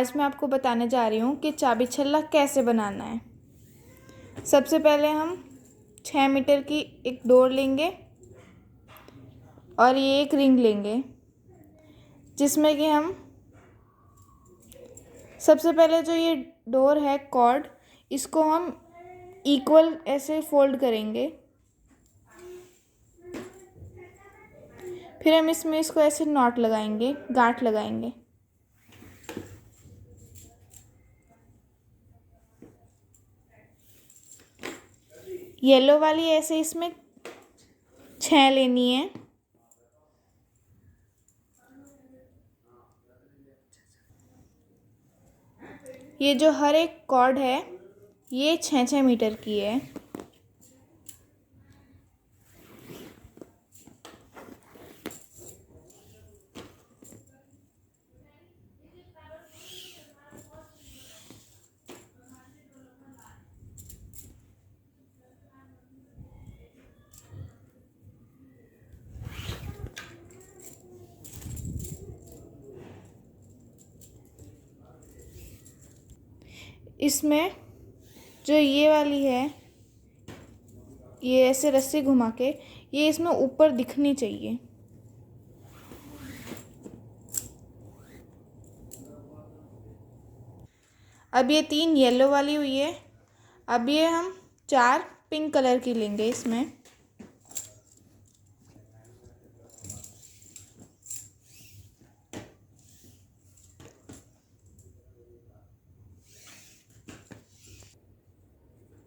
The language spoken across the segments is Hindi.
आज मैं आपको बताने जा रही हूँ कि चाबी छल्ला कैसे बनाना है। सबसे पहले हम 6 मीटर की एक डोर लेंगे और ये एक रिंग लेंगे, जिसमें कि हम सबसे पहले जो ये डोर है कॉर्ड, इसको हम इक्वल ऐसे फोल्ड करेंगे। फिर हम इसमें इसको ऐसे नॉट लगाएंगे, गांठ लगाएंगे। येलो वाली ऐसे इसमें 6 लेनी है। ये जो हर एक कॉर्ड है ये 6-6 मीटर की है। इसमें जो ये वाली है, ये ऐसे रस्सी घुमा के ये इसमें ऊपर दिखनी चाहिए। अब ये 3 येलो वाली हुई है। अब ये हम 4 पिंक कलर की लेंगे इसमें।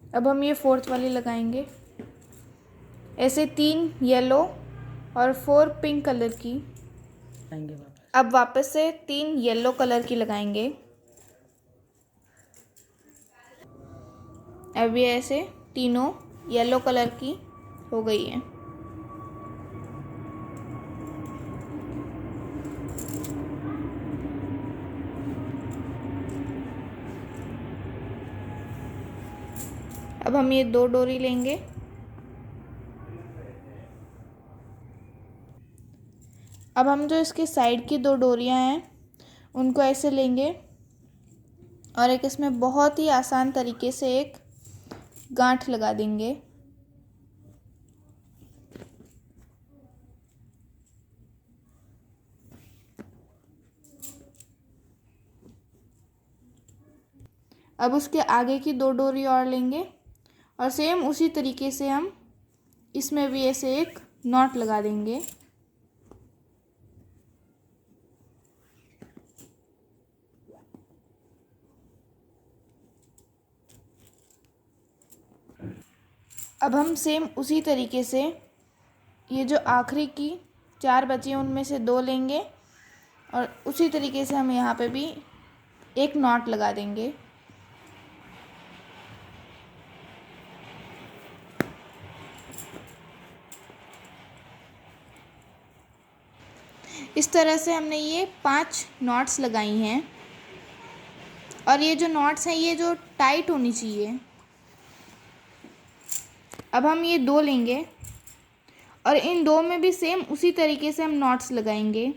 अब हम ये 4th वाली लगाएंगे। ऐसे 3 येलो और 4 पिंक कलर की। अब वापस से 3 येलो कलर की लगाएंगे। अब ये ऐसे तीनों येलो कलर की हो गई है। अब हम ये 2 डोरी लेंगे। अब हम जो इसके साइड की 2 डोरियां हैं उनको ऐसे लेंगे और एक इसमें बहुत ही आसान तरीके से एक गांठ लगा देंगे। अब उसके आगे की 2 डोरी और लेंगे और सेम उसी तरीके से हम इसमें भी ऐसे एक नॉट लगा देंगे। अब हम सेम उसी तरीके से ये जो आखिरी की 4 बची हैं उनमें से 2 लेंगे और उसी तरीके से हम यहाँ पे भी एक नॉट लगा देंगे। इस तरह से हमने ये 5 नॉट्स लगाई हैं और ये जो नॉट्स हैं ये जो टाइट होनी चाहिए। अब हम ये 2 लेंगे और इन 2 में भी सेम उसी तरीके से हम नॉट्स लगाएंगे।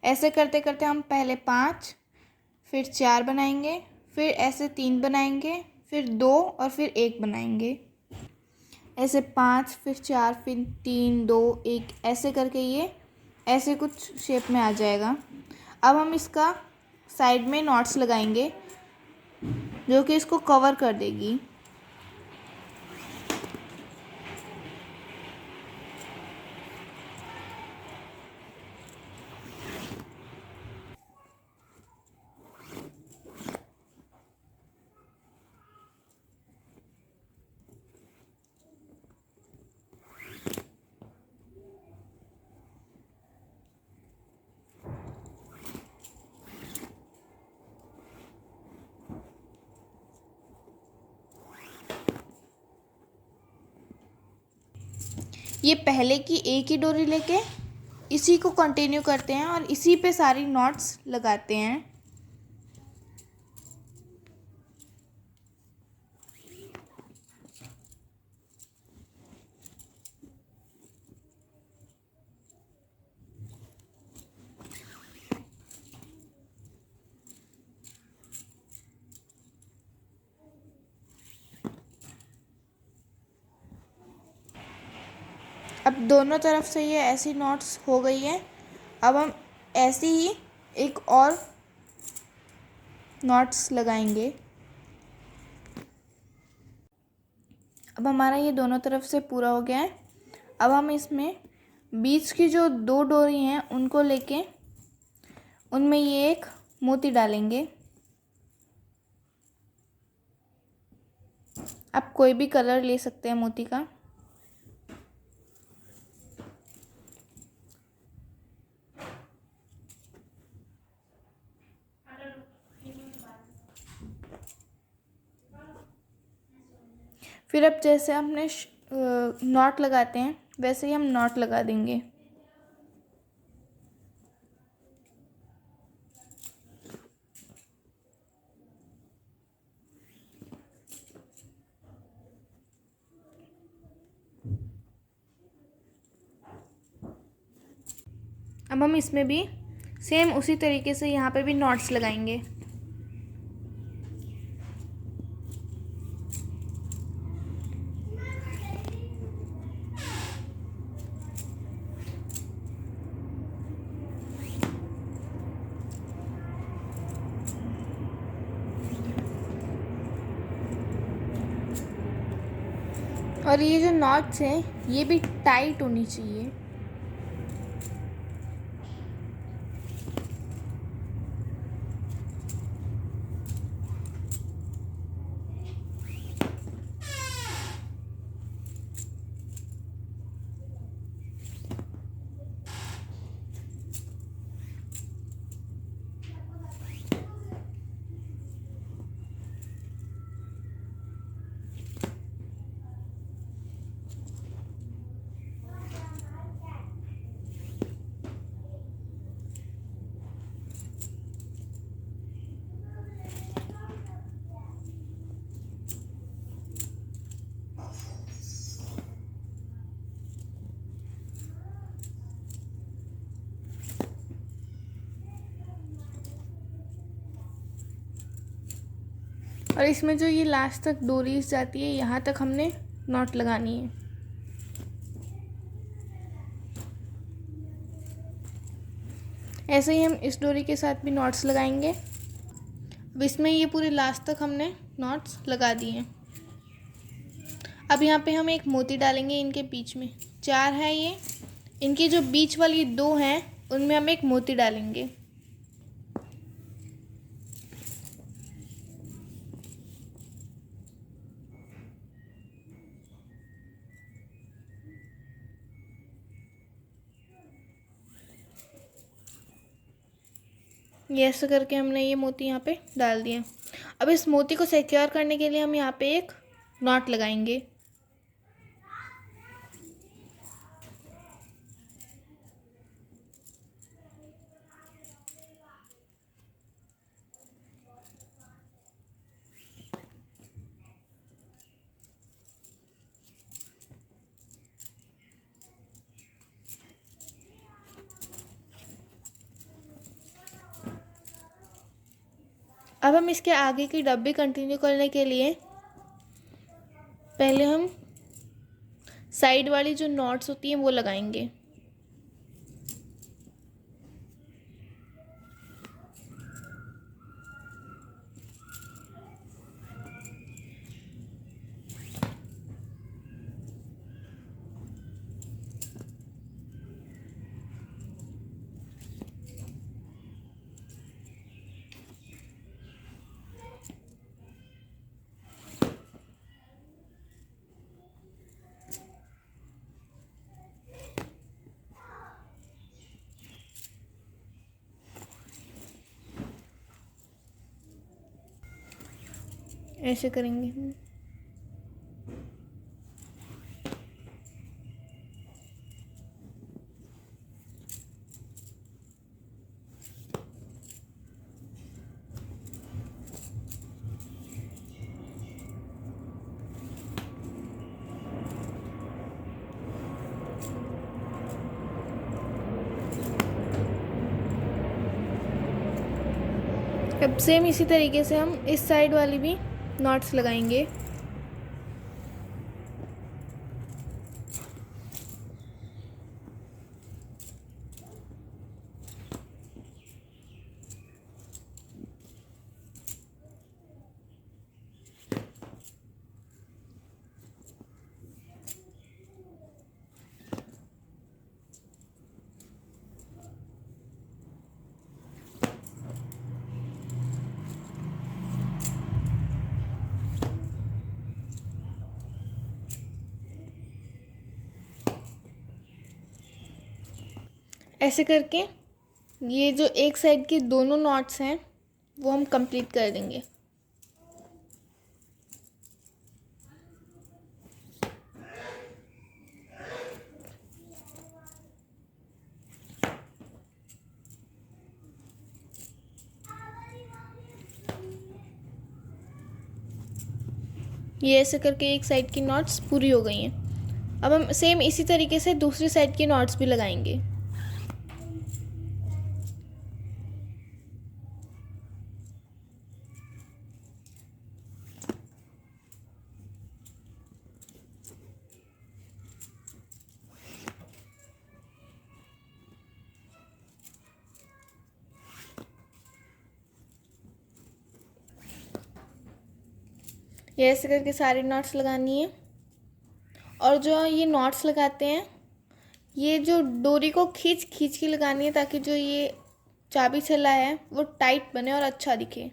ऐसे करते करते हम पहले 5 फिर 4 बनाएंगे, फिर ऐसे 3 बनाएंगे, फिर 2 और फिर 1 बनाएंगे। ऐसे 5 फिर 4 फिर 3 2 1 ऐसे करके ये ऐसे कुछ शेप में आ जाएगा। अब हम इसका साइड में नॉट्स लगाएंगे जो कि इसको कवर कर देगी। ये पहले की एक ही डोरी लेके इसी को कंटिन्यू करते हैं और इसी पे सारी नॉट्स लगाते हैं। अब दोनों तरफ से ये ऐसी नॉट्स हो गई है। अब हम ऐसी ही एक और नॉट्स लगाएंगे। अब हमारा ये दोनों तरफ से पूरा हो गया है। अब हम इसमें बीच की जो दो डोरी हैं उनको लेके उनमें ये एक मोती डालेंगे। आप कोई भी कलर ले सकते हैं मोती का। फिर अब जैसे हमने नॉट लगाते हैं वैसे ही हम नॉट लगा देंगे। अब हम इसमें भी सेम उसी तरीके से यहाँ पे भी नॉट्स लगाएंगे। और ये जो नॉट्स हैं ये भी टाइट होनी चाहिए। और इसमें जो ये लास्ट तक डोरी जाती है यहाँ तक हमने नॉट लगानी है। ऐसे ही हम इस डोरी के साथ भी नॉट्स लगाएंगे। अब इसमें ये पूरे लास्ट तक हमने नॉट्स लगा दिए हैं। अब यहाँ पे हम एक मोती डालेंगे इनके बीच में। 4 है ये, इनकी जो बीच वाली 2 हैं उनमें हम एक मोती डालेंगे। ये ऐसे करके हमने ये मोती यहाँ पे डाल दिए। अब इस मोती को सिक्योर करने के लिए हम यहाँ पे एक नॉट लगाएंगे। अब हम इसके आगे की डब्बी कंटिन्यू करने के लिए पहले हम साइड वाली जो नॉट्स होती हैं वो लगाएंगे। ऐसे करेंगे हम। अब सेम इसी तरीके से हम इस साइड वाली भी नॉट्स लगाएंगे। ऐसे करके ये जो एक साइड के दोनों नॉट्स हैं वो हम कंप्लीट कर देंगे। ये ऐसे करके एक साइड की नॉट्स पूरी हो गई हैं। अब हम सेम इसी तरीके से दूसरी साइड की नॉट्स भी लगाएंगे। ये ऐसे करके सारी नॉट्स लगानी है। और जो ये नॉट्स लगाते हैं ये जो डोरी को खींच खींच के लगानी है ताकि जो ये चाबी छल्ला है वो टाइट बने और अच्छा दिखे।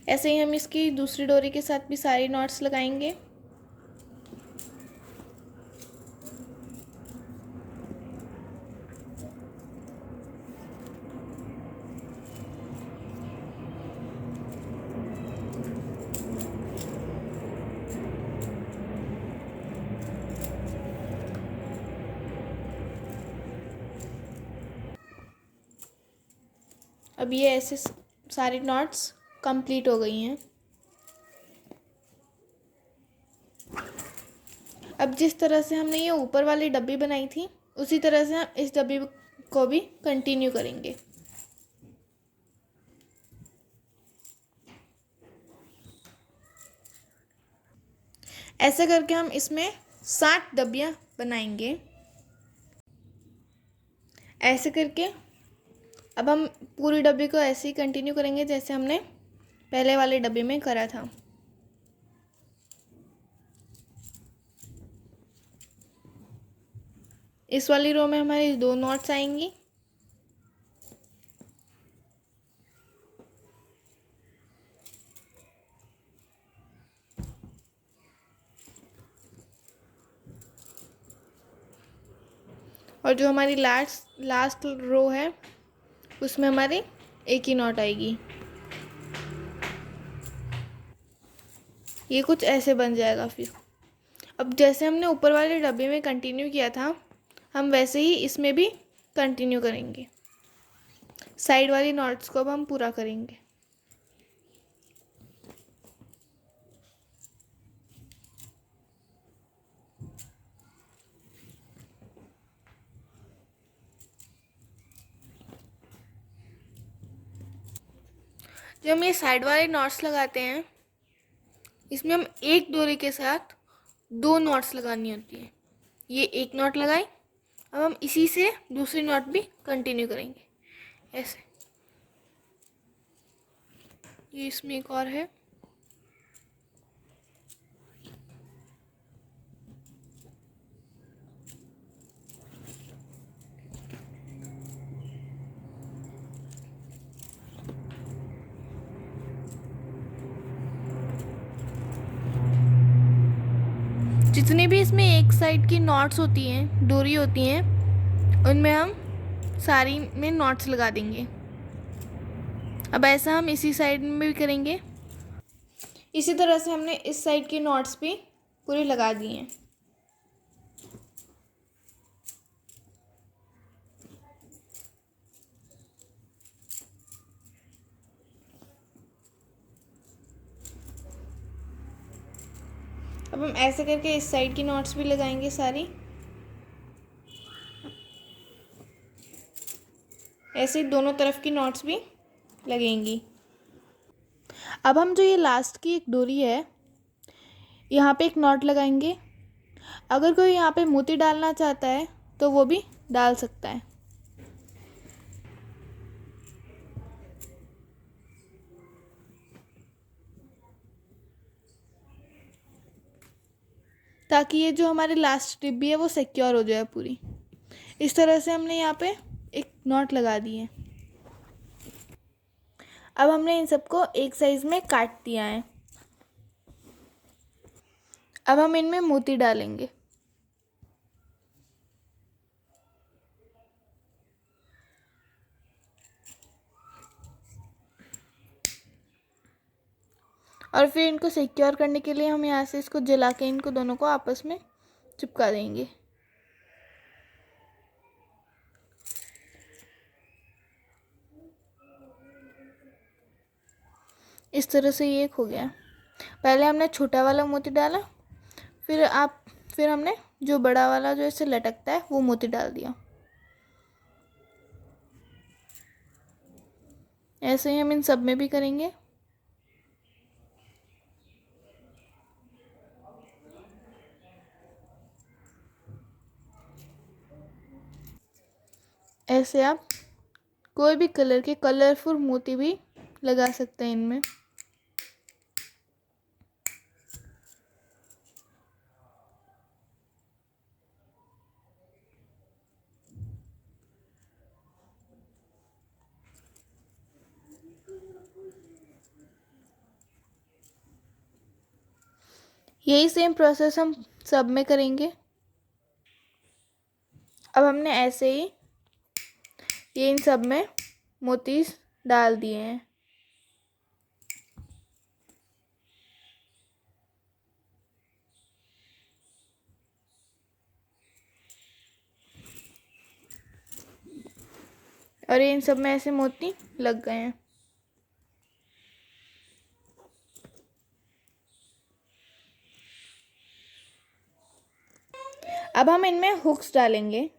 ऐसे ही हम इसकी दूसरी डोरी के साथ भी सारी नॉट्स लगाएंगे। अब ये ऐसे सारी नॉट्स कंप्लीट हो गई हैं। अब जिस तरह से हमने ये ऊपर वाली डब्बी बनाई थी उसी तरह से हम इस डब्बी को भी कंटिन्यू करेंगे। ऐसे करके हम इसमें 60 डब्बियाँ बनाएंगे। ऐसे करके अब हम पूरी डब्बी को ऐसे ही कंटिन्यू करेंगे जैसे हमने पहले वाले डब्बे में करा था। इस वाली रो में हमारी 2 नॉट्स आएंगी। और जो हमारी लास्ट रो है उसमें हमारी एक ही नॉट आएगी। ये कुछ ऐसे बन जाएगा। फिर अब जैसे हमने ऊपर वाले डब्बे में कंटिन्यू किया था हम वैसे ही इसमें भी कंटिन्यू करेंगे। साइड वाली नॉट्स को अब हम पूरा करेंगे। जब हम ये साइड वाले नॉट्स लगाते हैं इसमें हम एक डोरी के साथ 2 नॉट्स लगानी होती है। ये एक नॉट लगाई। अब हम इसी से दूसरी नॉट भी कंटिन्यू करेंगे ऐसे। ये इसमें एक और है। जितनी भी इसमें एक साइड की नॉट्स होती हैं डोरी होती हैं उनमें हम सारी में नॉट्स लगा देंगे। अब ऐसा हम इसी साइड में भी करेंगे। इसी तरह से हमने इस साइड की नॉट्स भी पूरी लगा दी हैं। अब हम ऐसे करके इस साइड की नॉट्स भी लगाएंगे सारी। ऐसे ही दोनों तरफ की नॉट्स भी लगेंगी। अब हम जो ये लास्ट की एक डोरी है यहाँ पे एक नॉट लगाएंगे। अगर कोई यहाँ पे मोती डालना चाहता है तो वो भी डाल सकता है। ताकि ये जो हमारी लास्ट डिब्बी है वो सिक्योर हो जाए पूरी। इस तरह से हमने यहाँ पे एक नॉट लगा दी है। अब हमने इन सबको एक साइज़ में काट दिया है। अब हम इनमें मोती डालेंगे। और फिर इनको सिक्योर करने के लिए हम यहाँ से इसको जला के इनको दोनों को आपस में चिपका देंगे। इस तरह से ये एक हो गया। पहले हमने छोटा वाला मोती डाला, फिर हमने जो बड़ा वाला जो ऐसे लटकता है वो मोती डाल दिया। ऐसे ही हम इन सब में भी करेंगे। ऐसे आप कोई भी कलर के कलरफुल मोती भी लगा सकते हैं इनमें। यही सेम प्रोसेस हम सब में करेंगे। अब हमने ऐसे ही ये इन सब में मोती डाल दिए हैं। और ये इन सब में ऐसे मोती लग गए हैं। अब हम इनमें हुक्स डालेंगे।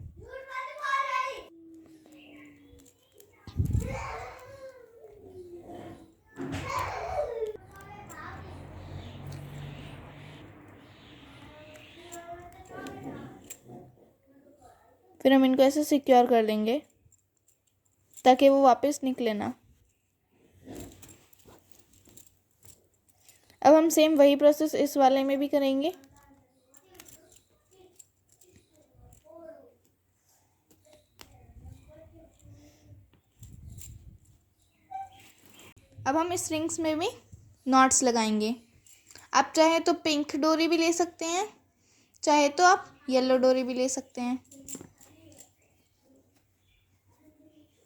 फिर हम इनको ऐसे सिक्योर कर देंगे ताकि वो वापस निकले ना। अब हम सेम वही प्रोसेस इस वाले में भी करेंगे। अब हम इस रिंग्स में भी नॉट्स लगाएंगे। आप चाहे तो पिंक डोरी भी ले सकते हैं, चाहे तो आप येलो डोरी भी ले सकते हैं।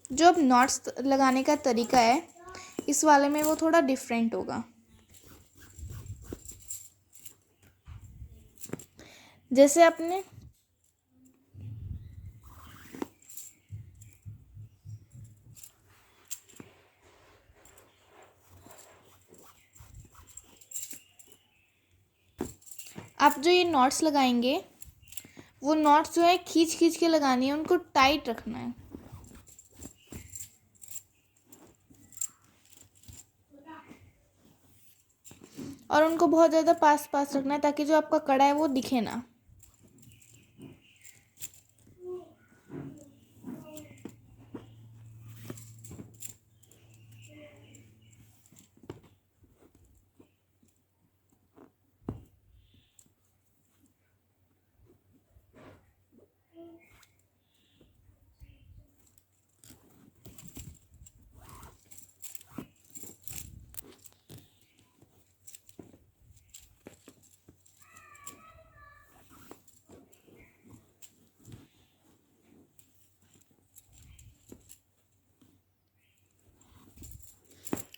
जो अब नॉट्स लगाने का तरीका है इस वाले में वो थोड़ा डिफरेंट होगा। जैसे आपने आप जो ये नॉट्स लगाएंगे वो नॉट्स जो है खींच खींच के लगानी है, उनको टाइट रखना है। और उनको बहुत ज़्यादा पास पास रखना है ताकि जो आपका कड़ा है वो दिखे ना।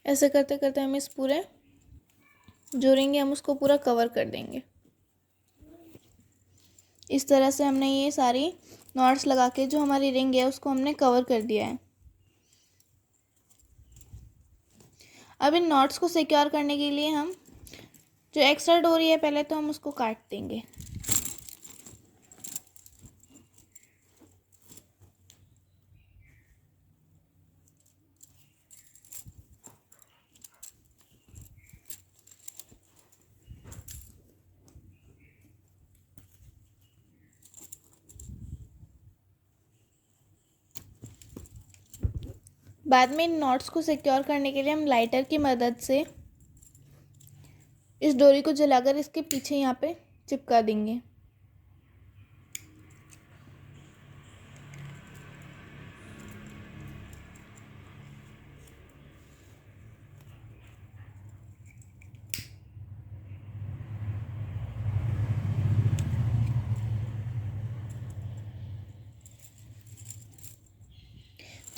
ऐसे करते करते हम इस पूरे जो रिंग है हम उसको पूरा कवर कर देंगे। इस तरह से हमने ये सारी नॉट्स लगा के जो हमारी रिंग है उसको हमने कवर कर दिया है। अब इन नॉट्स को सिक्योर करने के लिए हम जो एक्स्ट्रा डोरी है पहले तो हम उसको काट देंगे। बाद में इन नॉट्स को सिक्योर करने के लिए हम लाइटर की मदद से इस डोरी को जलाकर इसके पीछे यहाँ पे चिपका देंगे।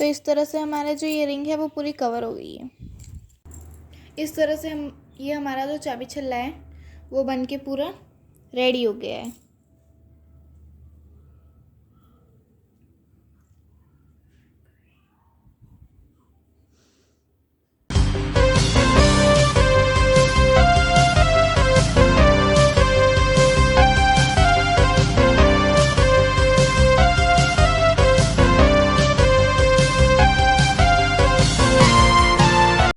तो इस तरह से हमारा जो ये रिंग है वो पूरी कवर हो गई है। इस तरह से ये हमारा जो चाबी छल्ला है वो बन के पूरा रेडी हो गया है।